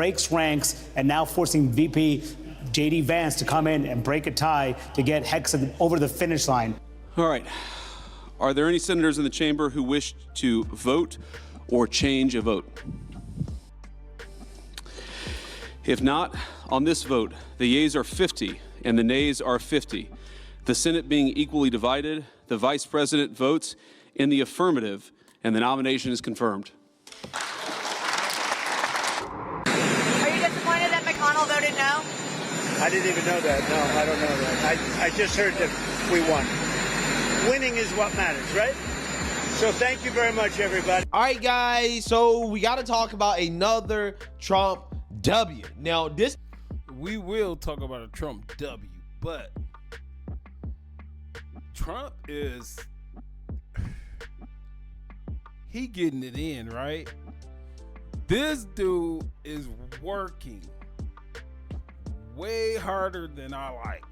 breaks ranks and now forcing VP J.D. Vance to come in and break a tie to get Hegseth over the finish line. All right. Are there any senators in the chamber who wish to vote or change a vote? If not, on this vote, the yeas are 50 and the nays are 50. The Senate being equally divided, the Vice President votes in the affirmative, and the nomination is confirmed. Are you disappointed that McConnell voted no? I didn't even know that. No, I don't know that. I just heard that we won. Winning is what matters, right? So thank you very much, everybody. All right, guys. So we got to talk about another Trump W. Now, we will talk about a Trump W, but Trump is he getting it in, right? This dude is working way harder than I like.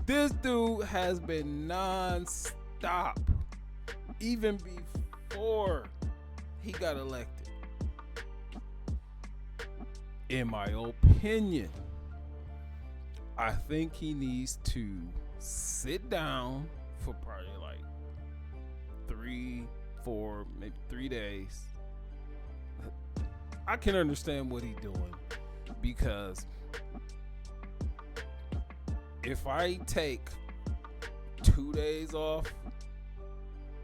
This dude has been non-stop even before he got elected. In my opinion, I think he needs to sit down for probably like 3, 4, maybe 3 days. I can understand what he's doing, because if I take 2 days off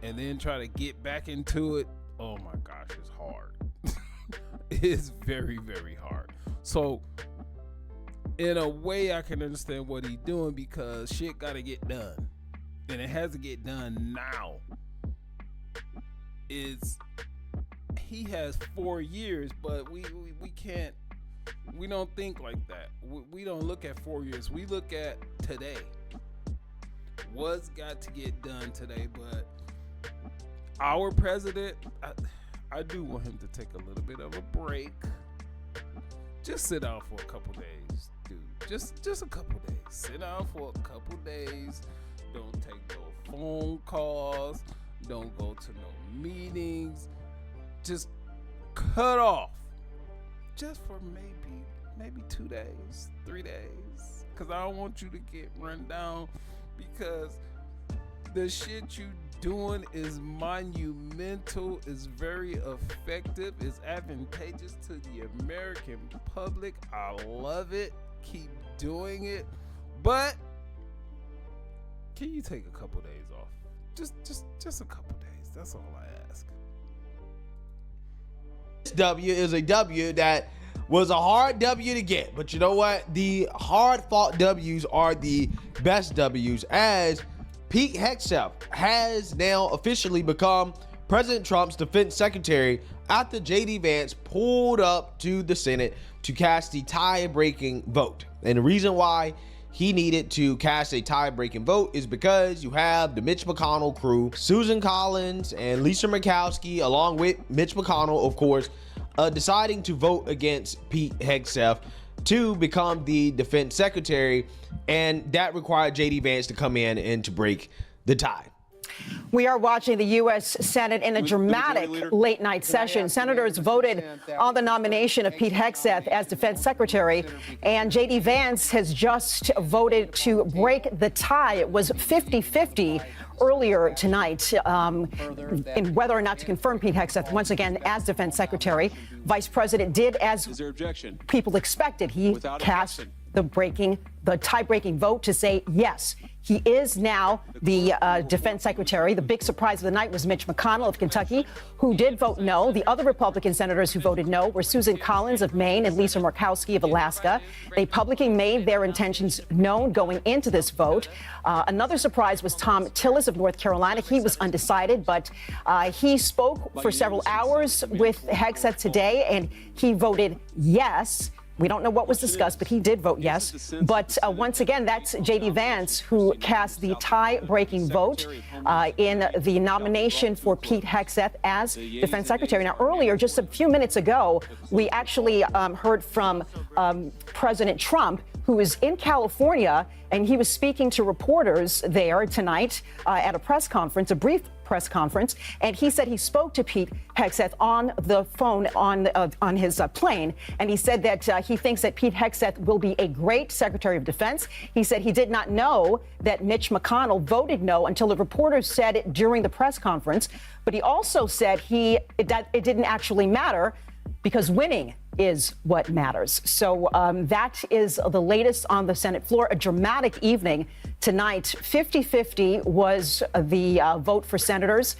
and then try to get back into it, oh my gosh, it's hard. It's very, very hard. So in a way, I can understand what he's doing, because shit gotta get done, and it has to get done now. He has 4 years, but we can't. We don't think like that. We don't look at 4 years. We look at today. What's got to get done today? But our president, I do want him to take a little bit of a break. Just sit down for a couple days, dude. Just a couple days. Sit down for a couple days. Don't take no phone calls. Don't go to no meetings. Just cut off. Just for maybe 2 days, 3 days. Because I don't want you to get run down, because the shit you doing is monumental, is very effective, is advantageous to the American public. I love it. Keep doing it. But can you take a couple days off? Just a couple days. That's all I ask. this W is a W that was a hard W to get, but you know what? The hard-fought W's are the best W's, as Pete Hegseth has now officially become President Trump's defense secretary after J.D. Vance pulled up to the Senate to cast the tie-breaking vote. And the reason why he needed to cast a tie-breaking vote is because you have the Mitch McConnell crew, Susan Collins and Lisa Murkowski, along with Mitch McConnell, of course, deciding to vote against Pete Hegseth to become the defense secretary, and that required J.D. Vance to come in and to break the tie. We are watching the U.S. Senate in a dramatic late-night session. Senators voted on the nomination of Pete Hegseth as defense secretary, and J.D. Vance has just voted to break the tie. It was 50-50 earlier tonight in whether or not to confirm Pete Hegseth once again as defense secretary. Vice President did as people expected. He cast the tie-breaking vote to say yes, he is now the defense secretary. The big surprise of the night was Mitch McConnell of Kentucky, who did vote no. The other Republican senators who voted no were Susan Collins of Maine and Lisa Murkowski of Alaska. They publicly made their intentions known going into this vote. Another surprise was Tom Tillis of North Carolina. He was undecided, but he spoke for several hours with Hegseth today, and he voted yes. We don't know what was discussed, but he did vote yes. But once again, that's J.D. Vance who cast the tie-breaking vote in the nomination for Pete Hegseth as defense secretary. Now, earlier, just a few minutes ago, we actually heard from President Trump, who is in California, and he was speaking to reporters there tonight at a press conference, a brief press conference, and he said he spoke to Pete Hegseth on the phone on his plane, and he said that he thinks that Pete Hegseth will be a great Secretary of Defense. He said he did not know that Mitch McConnell voted no until the reporters said it during the press conference, but he also said it didn't actually matter because winning is what matters. So that is the latest on the Senate floor. A dramatic evening tonight. 50-50 was the vote for senators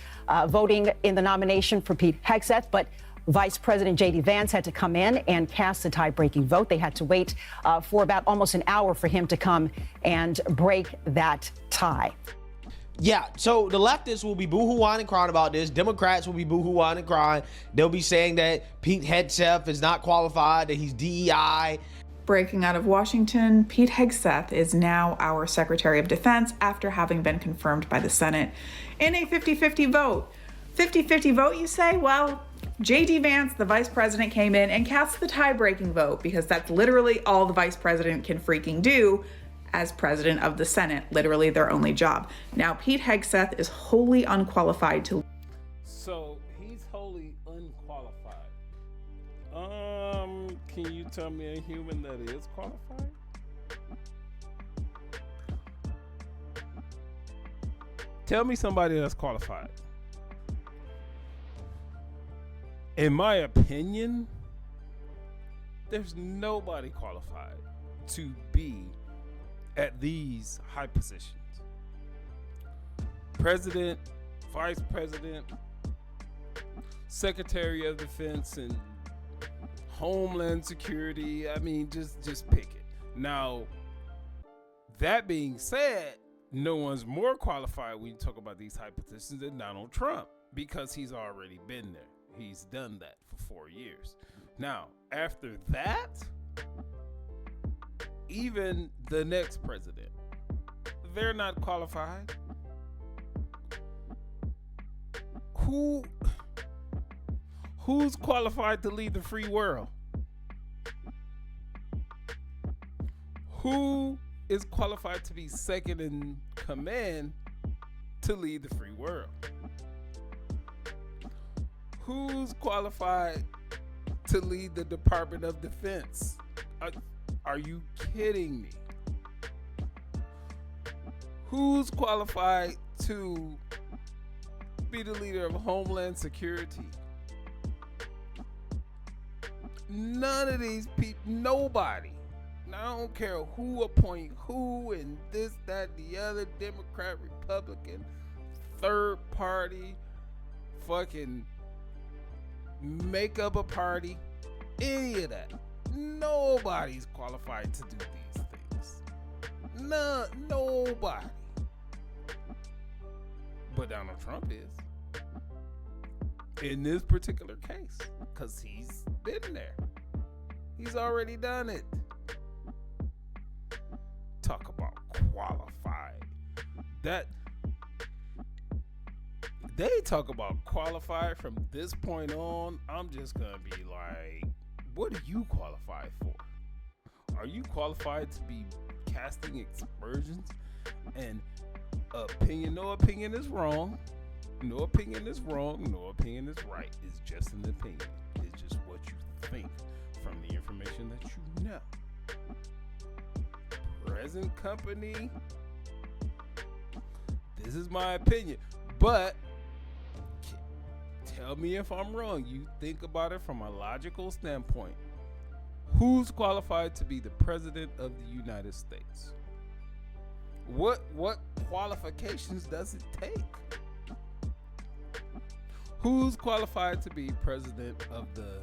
voting in the nomination for Pete Hegseth, but Vice President J.D. Vance had to come in and cast a tie-breaking vote. They had to wait for about almost an hour for him to come and break that tie. Yeah, so the leftists will be boo-hoo-whining and crying about this. Democrats will be boo-hoo-whining and crying. They'll be saying that Pete Hegseth is not qualified, that he's DEI. Breaking out of Washington, Pete Hegseth is now our Secretary of Defense after having been confirmed by the Senate in a 50-50 vote. 50-50 vote, you say? Well, J.D. Vance, the vice president, came in and cast the tie-breaking vote because that's literally all the vice president can freaking do as president of the Senate, literally their only job. Now, Pete Hegseth is wholly unqualified to. So he's wholly unqualified. Can you tell me a human that is qualified? Tell me somebody that's qualified. In my opinion, there's nobody qualified to be at these high positions. President, Vice President, Secretary of Defense, and Homeland Security. I mean, just pick it. Now, that being said, no one's more qualified when you talk about these high positions than Donald Trump because he's already been there. He's done that for 4 years. Now, after that, even the next president, they're not qualified. Who's qualified to lead the free world? Who is qualified to be second in command to lead the free world? Who's qualified to lead the Department of Defense? Are you kidding me? Who's qualified to be the leader of Homeland Security? None of these people, nobody. Now, I don't care who appoint who and this, that, the other, Democrat, Republican, third party, fucking make up a party, any of that. Nobody's qualified to do these things. Nobody. But Donald Trump is. In this particular case. Because he's been there. He's already done it. Talk about qualified. They talk about qualified from this point on. I'm just going to be like, what are you qualified for? Are you qualified to be casting aspersions and opinion? No opinion is wrong. No opinion is wrong. No opinion is right. It's just an opinion. It's just what you think from the information that you know. Present company, this is my opinion. But tell me if I'm wrong. You think about it from a logical standpoint. Who's qualified to be the president of the United States? What qualifications does it take? Who's qualified to be president of the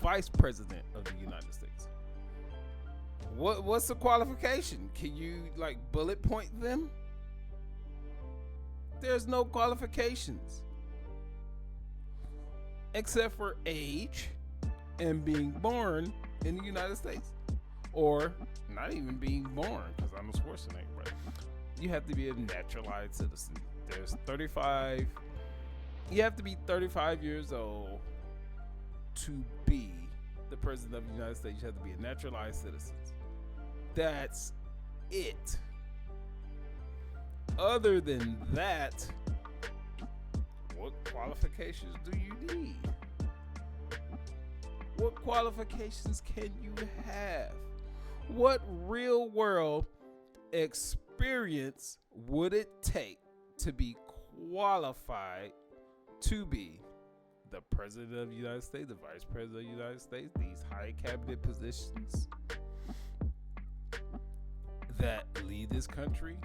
vice president of the United States? What's the qualification? Can you like bullet point them? There's no qualifications except for age and being born in the United States, or not even being born, because I'm a Schwarzenegger, but you have to be a naturalized citizen. There's 35. You have to be 35 years old to be the president of the United States. You have to be a naturalized citizen. that's it. Other than that, what qualifications do you need? What qualifications can you have? What real world experience would it take to be qualified to be the President of the United States, the Vice President of the United States, these high cabinet positions that lead this country?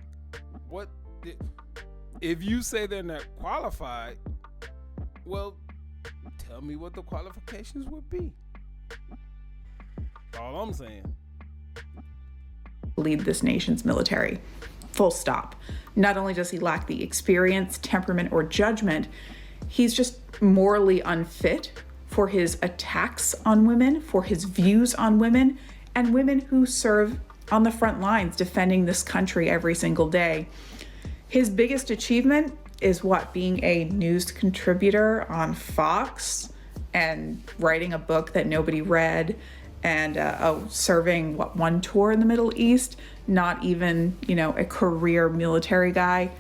If you say they're not qualified, well, tell me what the qualifications would be. All I'm saying. Lead this nation's military. Full stop. Not only does he lack the experience, temperament, or judgment, he's just morally unfit for his attacks on women, for his views on women, and women who serve on the front lines defending this country every single day. His biggest achievement is being a news contributor on Fox and writing a book that nobody read and serving one tour in the Middle East, not even, a career military guy.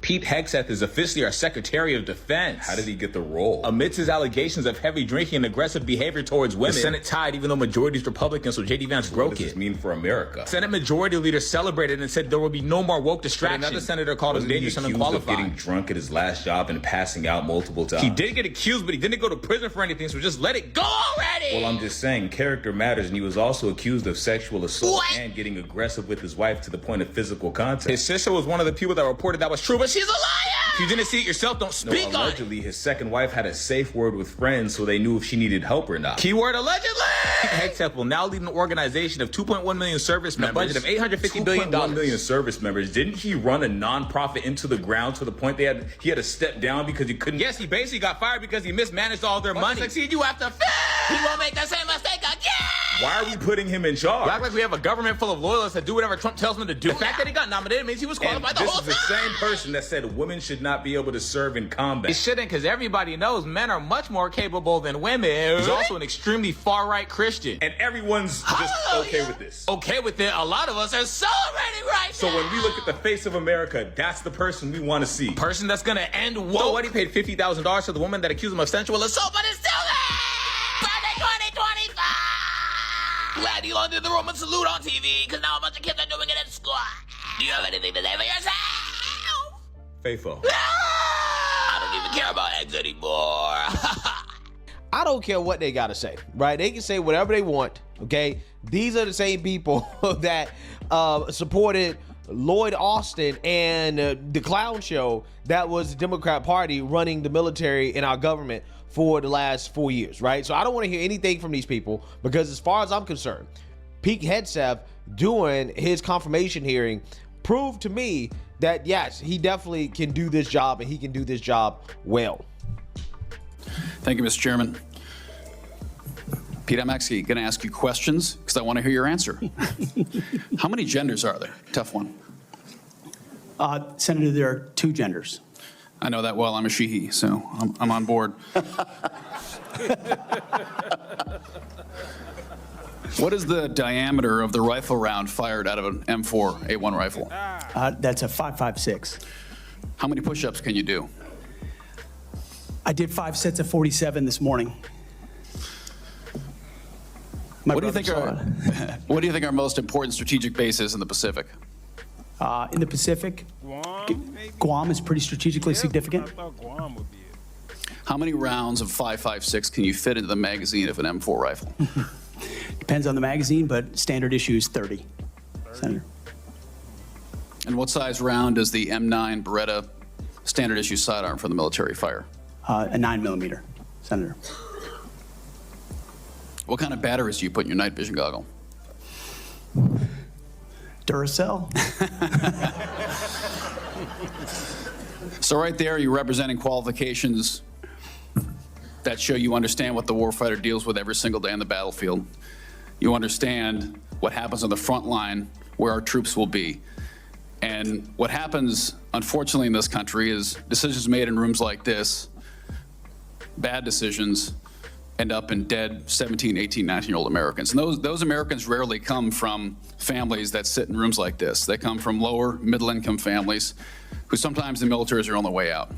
Pete Hegseth is officially our Secretary of Defense. How did he get the role? Amidst his allegations of heavy drinking and aggressive behavior towards women, the Senate tied even though majority is Republican, so J.D. Vance broke it. What does this mean for America? Senate Majority Leader celebrated and said there will be no more woke distractions. Another senator called him dangerous and unqualified. Of getting drunk at his last job and passing out multiple times. He did get accused, but he didn't go to prison for anything, so just let it go already! Well, I'm just saying, character matters, and he was also accused of sexual assault and getting aggressive with his wife to the point of physical contact. His sister was one of the people that reported that was true, but she's a liar! If you didn't see it yourself, don't speak on it. Allegedly, his second wife had a safe word with friends so they knew if she needed help or not. Keyword allegedly! Hegseth will now lead an organization of 2.1 million service members. A budget of $850 billion. 2.1 million service members. Didn't he run a nonprofit into the ground to the point he had to step down because he couldn't? Yes, he basically got fired because he mismanaged all their money. To succeed, you have to fail! He won't make the same mistake again! Why are we putting him in charge? We act like we have a government full of loyalists that do whatever Trump tells them to do. The fact that he got nominated means he was qualified the whole time. This is the same person that said women should not be able to serve in combat. It shouldn't, because everybody knows men are much more capable than women. He's also an extremely far-right Christian. And everyone's just okay with this. Okay with it. A lot of us are celebrating right now. So when we look at the face of America, that's the person we want to see. Person that's going to end woke. So what, he paid $50,000 to the woman that accused him of sensual assault, but it's still there! Birthday 2025! Glad you all did the Roman salute on TV, because now a bunch of kids are doing it at school. Do you have anything to say for yourself? Faithful. I don't even care about eggs anymore. I don't care what they gotta say, right? They can say whatever they want, okay? These are the same people that supported Lloyd Austin and the clown show that was the Democrat Party running the military in our government for the last 4 years, right? So I don't want to hear anything from these people, because as far as I'm concerned, Pete Hegseth doing his confirmation hearing proved to me that, yes, he definitely can do this job, and he can do this job well. Thank you, Mr. Chairman. Pete, I'm actually going to ask you questions because I want to hear your answer. How many genders are there? Tough one. Senator, there are 2 genders. I know that well. I'm a she-he, so I'm on board. What is the diameter of the rifle round fired out of an M4A1 rifle? That's a .556. How many push-ups can you do? I did 5 sets of 47 this morning. What do you think are most important strategic bases in the Pacific? In the Pacific, Guam is pretty strategically significant. I thought Guam would be it. How many rounds of .556 can you fit into the magazine of an M4 rifle? Depends on the magazine, but standard issue is 30. Senator. And what size round does the M9 Beretta standard issue sidearm for the military fire? A 9mm, Senator. What kind of batteries do you put in your night vision goggle? Duracell. So right there, you're representing qualifications that show you understand what the warfighter deals with every single day on the battlefield. You understand what happens on the front line, where our troops will be. And what happens, unfortunately, in this country is decisions made in rooms like this, bad decisions, end up in dead 17, 18, 19-year-old Americans. And those Americans rarely come from families that sit in rooms like this. They come from lower, middle-income families who sometimes the military is their only way out.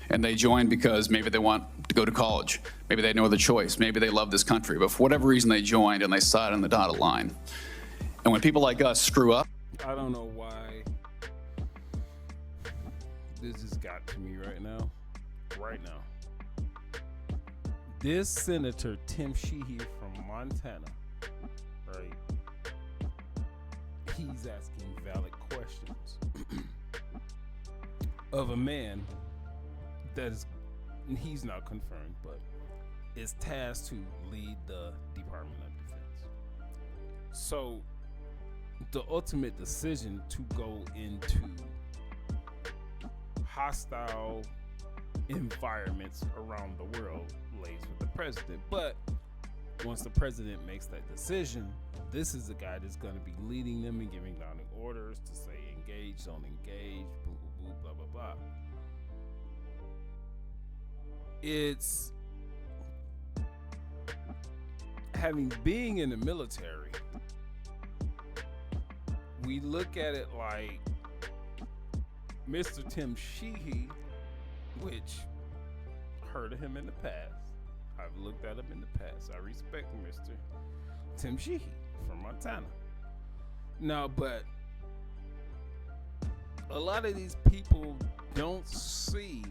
And they join because maybe they want to go to college. Maybe they had no other choice. Maybe they love this country. But for whatever reason, they joined and they signed on the dotted line. And when people like us screw up, I don't know why this just got to me right now. This Senator Tim Sheehy from Montana, right? He's asking valid questions of a man that is, and he's not confirmed, but is tasked to lead the Department of Defense. So the ultimate decision to go into hostile environments around the world lays with the president. But once the president makes that decision, this is the guy that's going to be leading them and giving down the orders to say engage, don't engage, boo, boo, boo, blah, blah, blah. It's being in the military, we look at it like Mr. Tim Sheehy, which heard of him in the past. I've looked at him in the past. I respect Mr. Tim Sheehy from Montana. Now, but a lot of these people don't see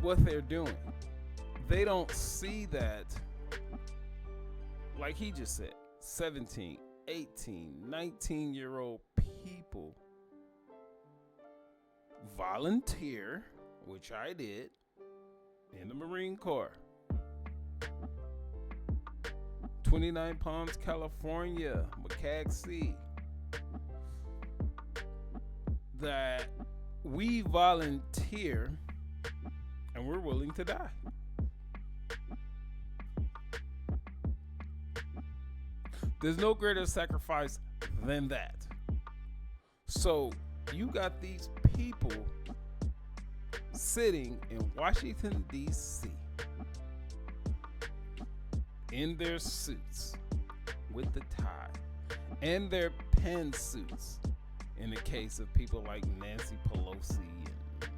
what they're doing. They don't see that, like he just said, 17, 18, 19-year-old people volunteer, which I did, in the Marine Corps. 29 Palms, California, McCagsey. That we volunteer and we're willing to die. There's no greater sacrifice than that. So you got these people sitting in Washington, D.C. in their suits with the tie and their pantsuits in the case of people like Nancy Pelosi and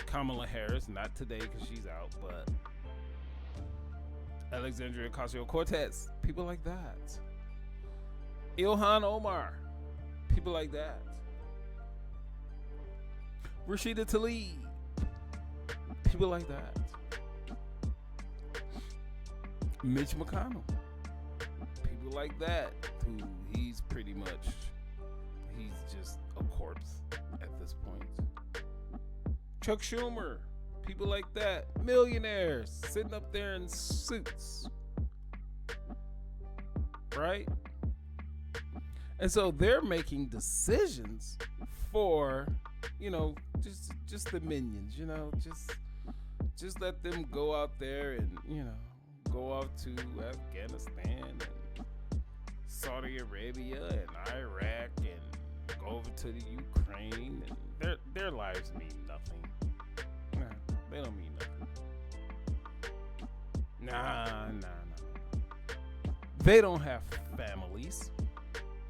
Kamala Harris, not today because she's out, but Alexandria Ocasio-Cortez, people like that. Ilhan Omar, people like that. Rashida Tlaib, people like that. Mitch McConnell, people like that, who he's pretty much, he's just a corpse at this point. Chuck Schumer, people like that, millionaires sitting up there in suits, right? And so they're making decisions for, you know, just the minions, you know, just let them go out there and, you know, go out to Afghanistan and Saudi Arabia and Iraq and go over to the Ukraine, and their lives mean nothing. Nah, they don't mean nothing. Nah. They don't have families.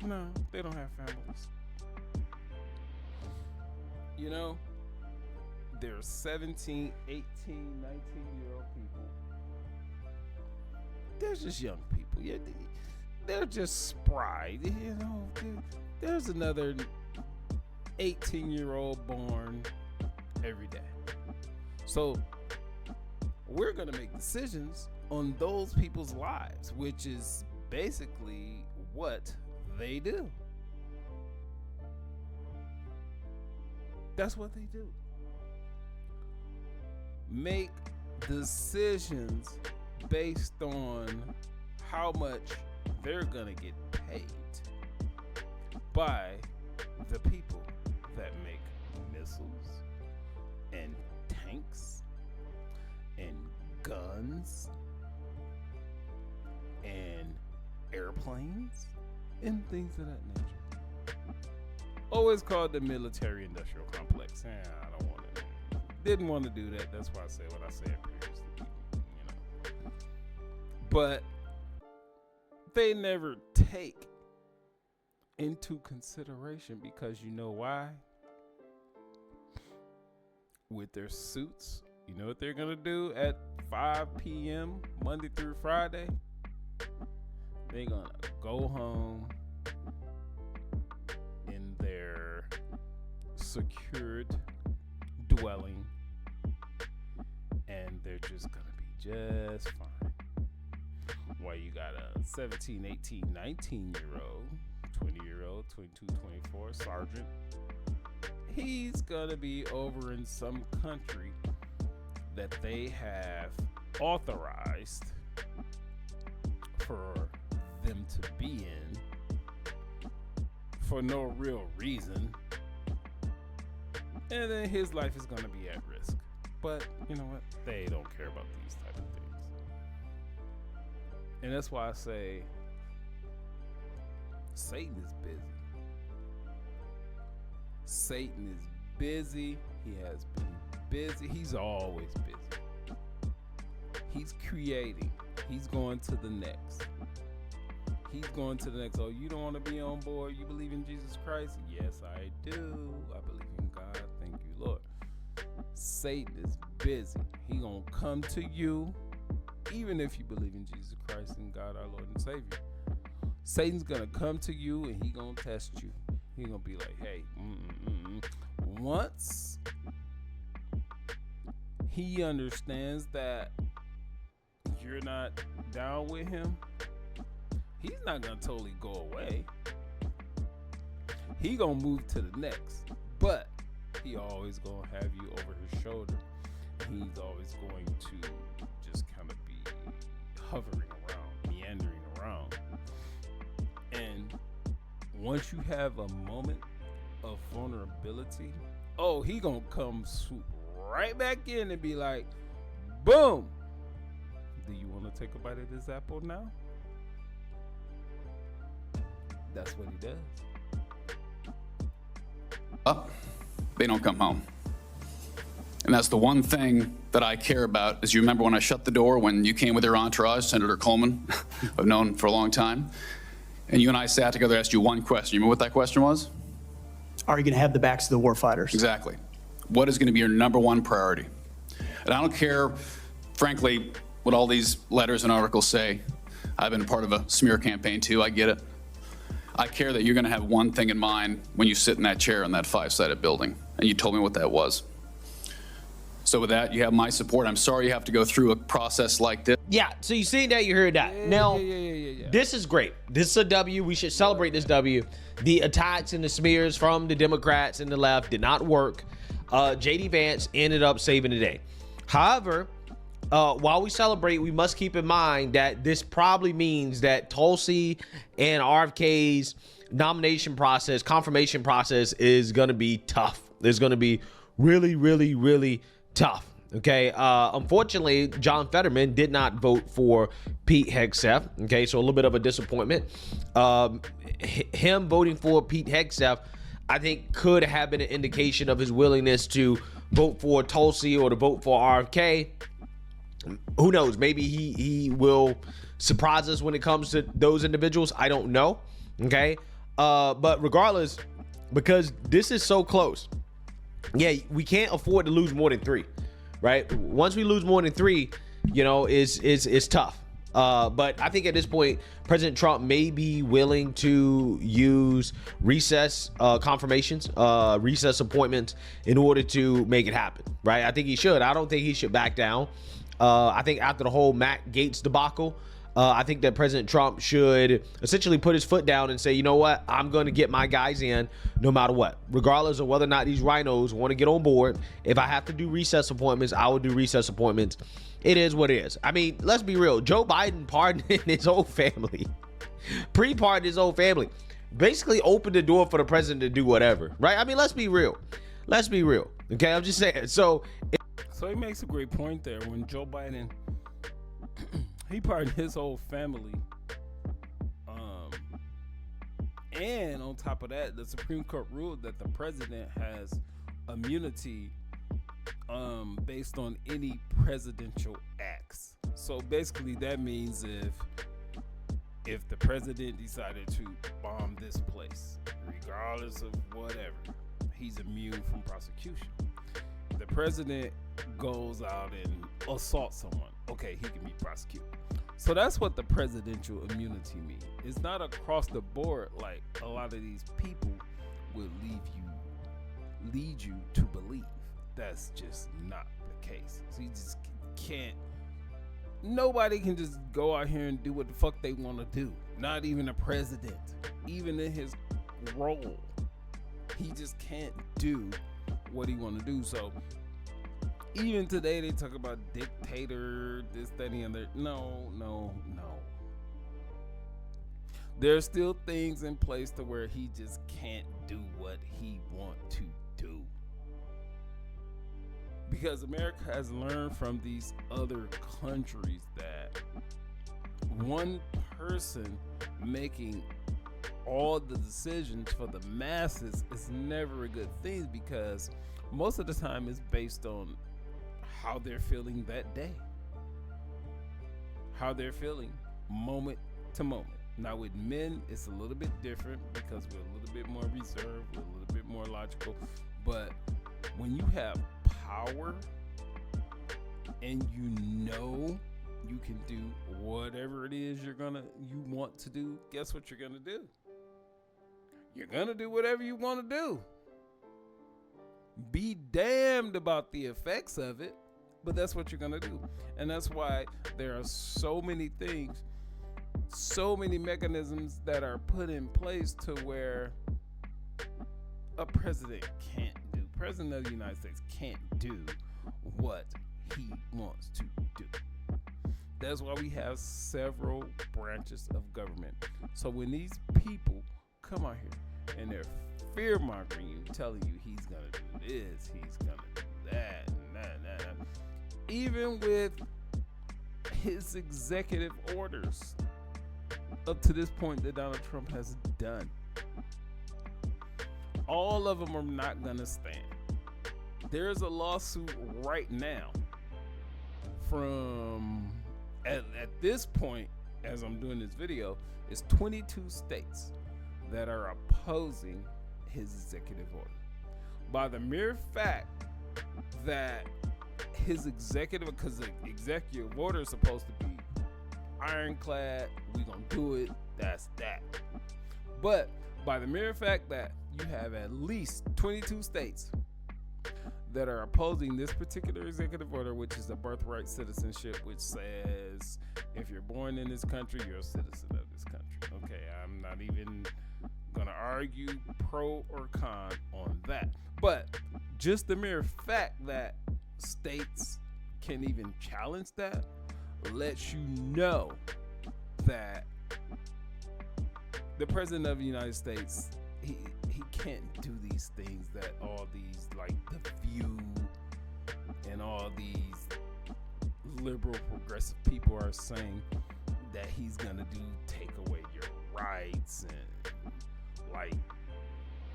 No, they don't have families. You know, they're 17, 18, 19-year-old people. They're just young people. Yeah, they're just spry. You know, there's another 18-year-old born every day. So we're going to make decisions on those people's lives, which is basically what they do. That's what they do. Make decisions based on how much they're gonna get paid by the people that make missiles and tanks and guns and airplanes and things of that nature. Always called the military-industrial complex. I don't want to. Didn't want to do that. That's why I say what I said previously. But they never take into consideration, because you know why? With their suits, you know what they're going to do at 5 p.m. Monday through Friday? They're going to go home in their secured dwelling, and they're just going to be just fine. While you got a 17, 18, 19-year-old, 20-year-old, 22, 24 sergeant, he's going to be over in some country that they have authorized for them to be in for no real reason. And then his life is going to be at risk. But you know what? They don't care about these type of things. And that's why I say Satan is busy. Satan is busy. He has been busy. He's always busy. He's creating. He's going to the next. He's going to the next. Oh, you don't want to be on board? You believe in Jesus Christ? Yes, I do. I believe in God. Thank you, Lord. Satan is busy. He gonna come to you, even if you believe in Jesus Christ and God, our Lord and Savior. Satan's gonna come to you and he gonna test you. He gonna be like, hey, once he understands that you're not down with him, he's not gonna totally go away. He gonna move to the next, but he always gonna have you over his shoulder. He's always going to just kind of be hovering around, meandering around. And once you have a moment of vulnerability, oh, he gonna come swoop right back in and be like, boom, do you want to take a bite of this apple now? That's what he does. They don't come home. And that's the one thing that I care about. As you remember when I shut the door, when you came with your entourage, Senator Coleman, I've known for a long time, and you and I sat together, asked you one question. You remember what that question was? Are you going to have the backs of the warfighters? Exactly. What is going to be your number one priority? And I don't care, frankly, what all these letters and articles say. I've been a part of a smear campaign too, I get it. I care that you're going to have one thing in mind when you sit in that chair in that 5-sided building. And you told me what that was. So with that, you have my support. I'm sorry you have to go through a process like this. Yeah, so you see that, you heard that. Now, this is great. This is a W. We should celebrate this W. The attacks and the smears from the Democrats and the left did not work. J.D. Vance ended up saving the day. However, while we celebrate, we must keep in mind that this probably means that Tulsi and RFK's nomination process, confirmation process is going to be tough. It's going to be really, really, really tough. Okay. Unfortunately, John Fetterman did not vote for Pete Hegseth. Okay. So a little bit of a disappointment. Him voting for Pete Hegseth, I think, could have been an indication of his willingness to vote for Tulsi or to vote for RFK. Who knows? Maybe he will surprise us when it comes to those individuals. I don't know. Okay. But regardless, because this is so close, yeah, we can't afford to lose more than 3, right? Once we lose more than 3, you know, it's tough. But I think at this point, President Trump may be willing to use recess confirmations, recess appointments in order to make it happen, right? I think he should. I don't think he should back down. I think after the whole Matt Gaetz debacle, I think that President Trump should essentially put his foot down and say, you know what, I'm going to get my guys in no matter what, regardless of whether or not these rhinos want to get on board. If I have to do recess appointments, I will do recess appointments. It is what it is. I mean, let's be real. Joe Biden pardoned his whole family, pre-pardoned his whole family, basically opened the door for the president to do whatever, right? I mean, let's be real. Let's be real. Okay, I'm just saying. So he makes a great point there. When Joe Biden, he pardoned his whole family. And on top of that, the Supreme Court ruled that the president has immunity based on any presidential acts. So basically that means if the president decided to bomb this place, regardless of whatever, he's immune from prosecution. If the president goes out and assaults someone, okay, he can be prosecuted. So that's what the presidential immunity means. It's not across the board like a lot of these people will lead you to believe. That's just not the case. So you just can't. Nobody can just go out here and do what the fuck they want to do. Not even a president. Even in his role, he just can't do what he want to do. So even today they talk about dictator, this, that, and the other. No. There's still things in place to where he just can't do what he want to do. Because America has learned from these other countries that one person making all the decisions for the masses is never a good thing, because most of the time it's based on how they're feeling that day, how they're feeling moment to moment. Now with men, it's a little bit different because we're a little bit more reserved, we're a little bit more logical. But when you have power and you know you can do whatever it is you want to do, guess what you're gonna do? You're gonna do whatever you want to do. Be damned about the effects of it, but that's what you're gonna do. And that's why there are so many things, so many mechanisms that are put in place to where a president can't do. President of the United States can't do what he wants to do. That's why we have several branches of government. So when these people come out here and they're fear-mongering you, telling you he's gonna do this, he's gonna do that, even with his executive orders up to this point that Donald Trump has done, all of them are not gonna stand. There's a lawsuit right now from, at this point, as I'm doing this video, it's 22 states that are opposing his executive order. By the mere fact that his executive, because the executive order is supposed to be ironclad, we gonna do it, that's that. But by the mere fact that you have at least 22 states that are opposing this particular executive order, which is a birthright citizenship, which says if you're born in this country, you're a citizen of this country. Okay, I'm not even gonna argue pro or con on that. But just the mere fact that states can even challenge that lets you know that the president of the United States, he can't do these things that all these, like The View and all these liberal progressive people are saying that he's gonna do, take away your rights and like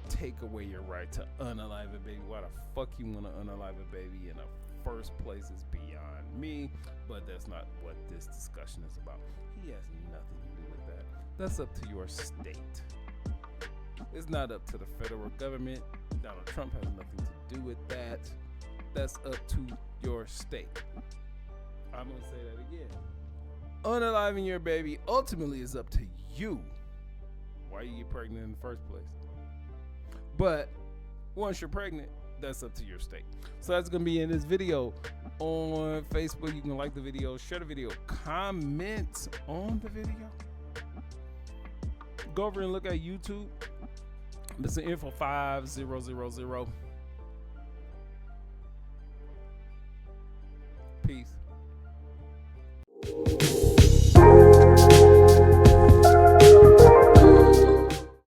take away your right to unalive a baby. Why the fuck you want to unalive a baby in the first place is beyond me, but that's not what this discussion is about. He has nothing to do with that. That's up to your state. It's not up to the federal government. Donald Trump has nothing to do with that. That's up to your state. I'm going to say that again. Unaliving your baby ultimately is up to you. Why you get pregnant in the first place? But once you're pregnant, that's up to your state. So that's going to be in this video on Facebook. You can like the video, share the video, comment on the video. Go over and look at YouTube. This is Info 5000.